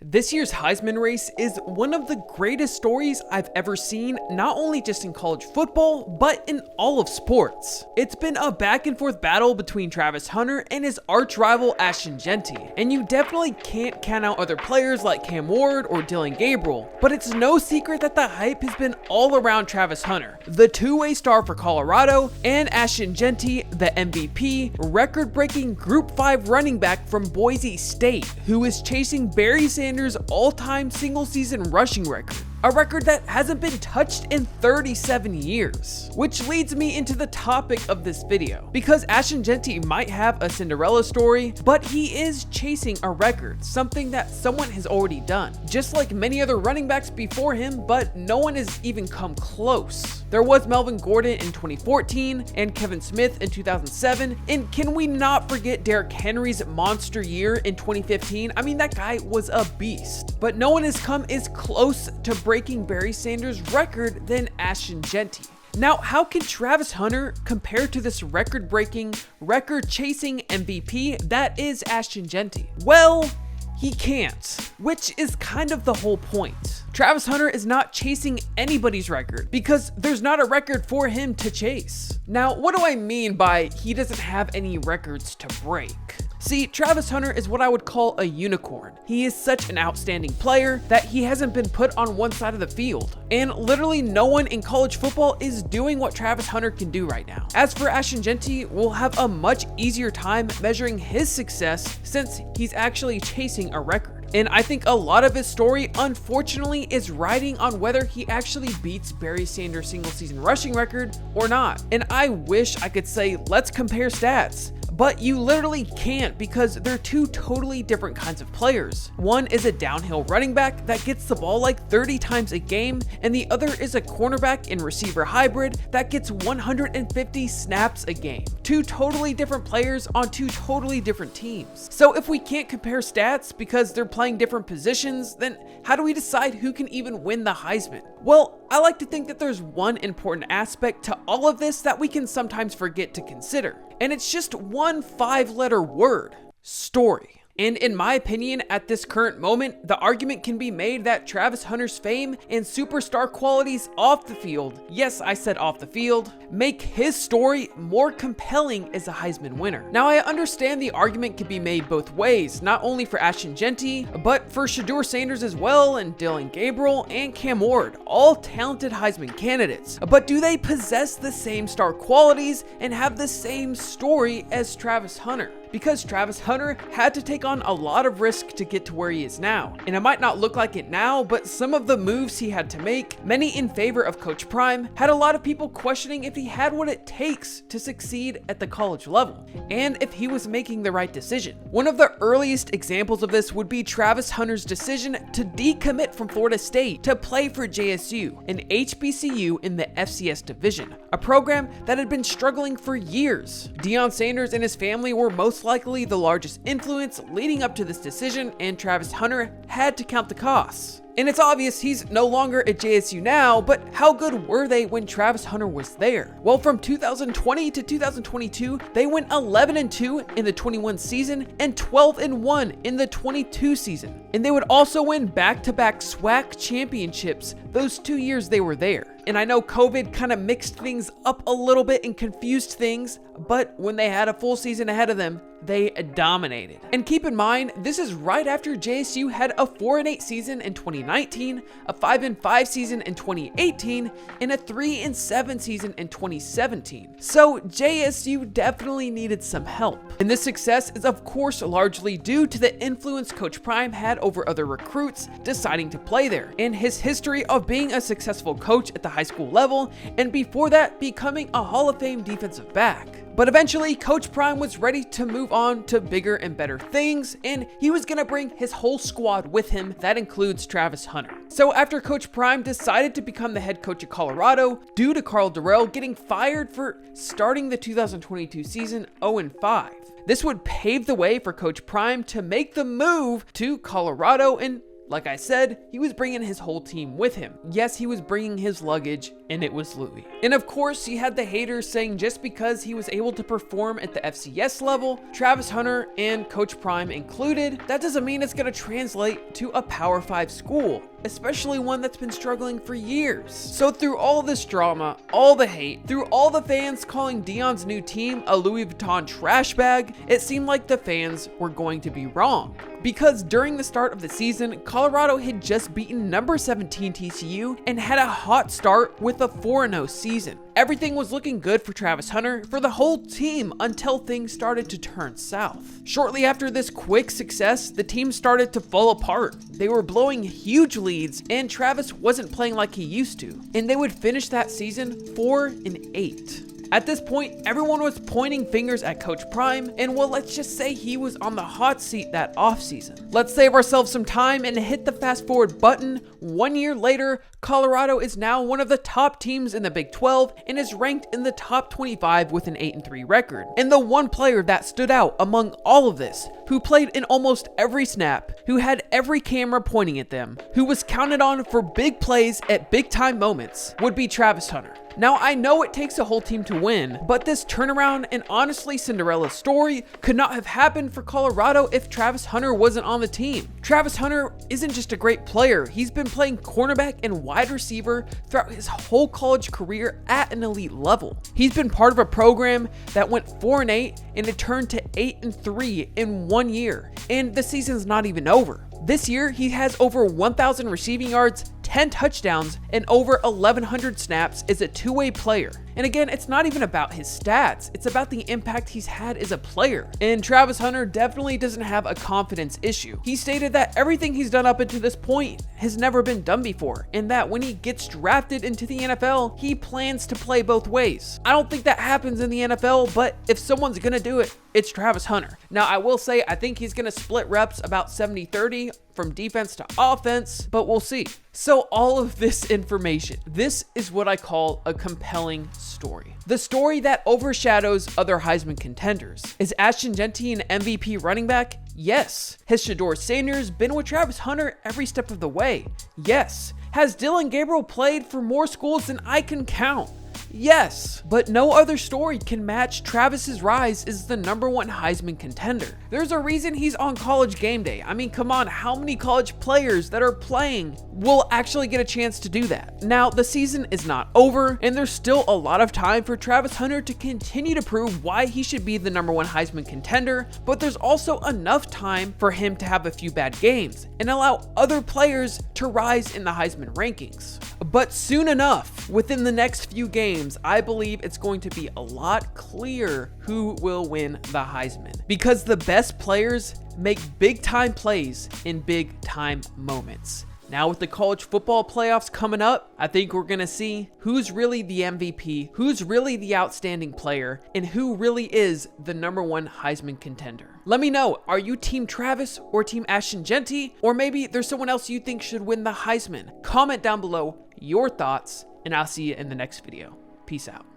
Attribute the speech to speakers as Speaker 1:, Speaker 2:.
Speaker 1: This year's Heisman Race is one of the greatest stories I've ever seen, not only just in college football, but in all of sports. It's been a back and forth battle between Travis Hunter and his arch rival Ashton Jeanty, and you definitely can't count out other players like Cam Ward or Dillon Gabriel, but it's no secret that the hype has been all around Travis Hunter, the two-way star for Colorado, and Ashton Jeanty, the MVP, record-breaking Group 5 running back from Boise State, who is chasing Barry Sanders' all-time single-season rushing record. A record that hasn't been touched in 37 years. Which leads me into the topic of this video. Because Ashton Jeanty might have a Cinderella story, but he is chasing a record, something that someone has already done. Just like many other running backs before him, but no one has even come close. There was Melvin Gordon in 2014 and Kevin Smith in 2007, and can we not forget Derrick Henry's monster year in 2015? I mean, that guy was a beast. But no one has come as close to breaking Barry Sanders' record than Ashton Jeanty. Now, how can Travis Hunter compare to this record-breaking, record-chasing MVP that is Ashton Jeanty? Well, he can't, which is kind of the whole point. Travis Hunter is not chasing anybody's record because there's not a record for him to chase. Now, what do I mean by he doesn't have any records to break? See, Travis Hunter is what I would call a unicorn. He is such an outstanding player that he hasn't been put on one side of the field. And literally no one in college football is doing what Travis Hunter can do right now. As for Ashton Jeanty, we'll have a much easier time measuring his success since he's actually chasing a record. And I think a lot of his story, unfortunately, is riding on whether he actually beats Barry Sanders' single-season rushing record or not. And I wish I could say, let's compare stats. But you literally can't because they're two totally different kinds of players. One is a downhill running back that gets the ball like 30 times a game, and the other is a cornerback and receiver hybrid that gets 150 snaps a game. Two totally different players on two totally different teams. So if we can't compare stats because they're playing different positions, then how do we decide who can even win the Heisman? Well, I like to think that there's one important aspect to all of this that we can sometimes forget to consider. And it's just one 5-letter word: story. And in my opinion, at this current moment, the argument can be made that Travis Hunter's fame and superstar qualities off the field, yes, I said off the field, make his story more compelling as a Heisman winner. Now, I understand the argument can be made both ways, not only for Ashton Jeanty, but for Shedeur Sanders as well, and Dillon Gabriel and Cam Ward, all talented Heisman candidates. But do they possess the same star qualities and have the same story as Travis Hunter? Because Travis Hunter had to take on a lot of risk to get to where he is now. And it might not look like it now, but some of the moves he had to make, many in favor of Coach Prime, had a lot of people questioning if he had what it takes to succeed at the college level, and if he was making the right decision. One of the earliest examples of this would be Travis Hunter's decision to decommit from Florida State to play for JSU, an HBCU in the FCS division, a program that had been struggling for years. Deion Sanders and his family were most likely the largest influence leading up to this decision, and Travis Hunter had to count the costs. And it's obvious he's no longer at JSU now, but how good were they when Travis Hunter was there? Well, from 2020 to 2022, they went 11-2 in the 21 season and 12-1 in the 22 season. And they would also win back-to-back SWAC championships those 2 years they were there. And I know COVID kind of mixed things up a little bit and confused things, but when they had a full season ahead of them, they dominated. And keep in mind, this is right after JSU had a 4-8 season in 2019, a 5-5 season in 2018, and a 3-7 season in 2017. So JSU definitely needed some help. And this success is of course largely due to the influence Coach Prime had over other recruits deciding to play there, and his history of being a successful coach at the high school level, and before that becoming a Hall of Fame defensive back. But eventually, Coach Prime was ready to move on to bigger and better things, and he was going to bring his whole squad with him. That includes Travis Hunter. So after Coach Prime decided to become the head coach of Colorado, due to Karl Dorrell getting fired for starting the 2022 season 0-5, this would pave the way for Coach Prime to make the move to Colorado and Like I said, he was bringing his whole team with him. Yes, he was bringing his luggage, and it was Louis. And of course, you had the haters saying just because he was able to perform at the FCS level, Travis Hunter and Coach Prime included, that doesn't mean it's going to translate to a Power 5 school, especially one that's been struggling for years. So through all this drama, all the hate, through all the fans calling Deion's new team a Louis Vuitton trash bag, it seemed like the fans were going to be wrong. Because during the start of the season, Colorado had just beaten number 17 TCU and had a hot start with a 4-0 season. Everything was looking good for Travis Hunter for the whole team until things started to turn south. Shortly after this quick success, the team started to fall apart. They were blowing huge leads and Travis wasn't playing like he used to, and they would finish that season 4-8. At this point, everyone was pointing fingers at Coach Prime, and well, let's just say he was on the hot seat that offseason. Let's save ourselves some time and hit the fast forward button. 1 year later, Colorado is now one of the top teams in the Big 12 and is ranked in the top 25 with an 8-3 record. And the one player that stood out among all of this, who played in almost every snap, who had every camera pointing at them, who was counted on for big plays at big time moments, would be Travis Hunter. Now, I know it takes a whole team to win, but this turnaround and honestly Cinderella story could not have happened for Colorado if Travis Hunter wasn't on the team. Travis Hunter isn't just a great player, he's been playing cornerback and wide receiver throughout his whole college career at an elite level. He's been part of a program that went 4-8 and it turned to 8-3 in 1 year, and the season's not even over. This year, he has over 1,000 receiving yards, 10 touchdowns, and over 1,100 snaps as a two-way player. And again, it's not even about his stats, it's about the impact he's had as a player. And Travis Hunter definitely doesn't have a confidence issue. He stated that everything he's done up until this point has never been done before, and that when he gets drafted into the NFL, he plans to play both ways. I don't think that happens in the NFL, but if someone's gonna do it, it's Travis Hunter. Now, I will say, I think he's gonna split reps about 70-30 from defense to offense, but we'll see. So all of this information, this is what I call a compelling story. The story that overshadows other Heisman contenders. Is Ashton Jeanty an MVP running back? Yes. Has Shedeur Sanders been with Travis Hunter every step of the way? Yes. Has Dillon Gabriel played for more schools than I can count? Yes, but no other story can match Travis's rise as the #1 Heisman contender. There's a reason he's on College Game Day. I mean, come on, how many college players that are playing will actually get a chance to do that? Now, the season is not over, and there's still a lot of time for Travis Hunter to continue to prove why he should be the #1 Heisman contender, but there's also enough time for him to have a few bad games and allow other players to rise in the Heisman rankings. But soon enough, within the next few games, I believe it's going to be a lot clearer who will win the Heisman, because the best players make big time plays in big time moments. Now with the college football playoffs coming up, I think we're going to see who's really the MVP, who's really the outstanding player, and who really is the #1 Heisman contender. Let me know, are you Team Travis or Team Ashton Jeanty? Or maybe there's someone else you think should win the Heisman? Comment down below your thoughts, and I'll see you in the next video. Peace out.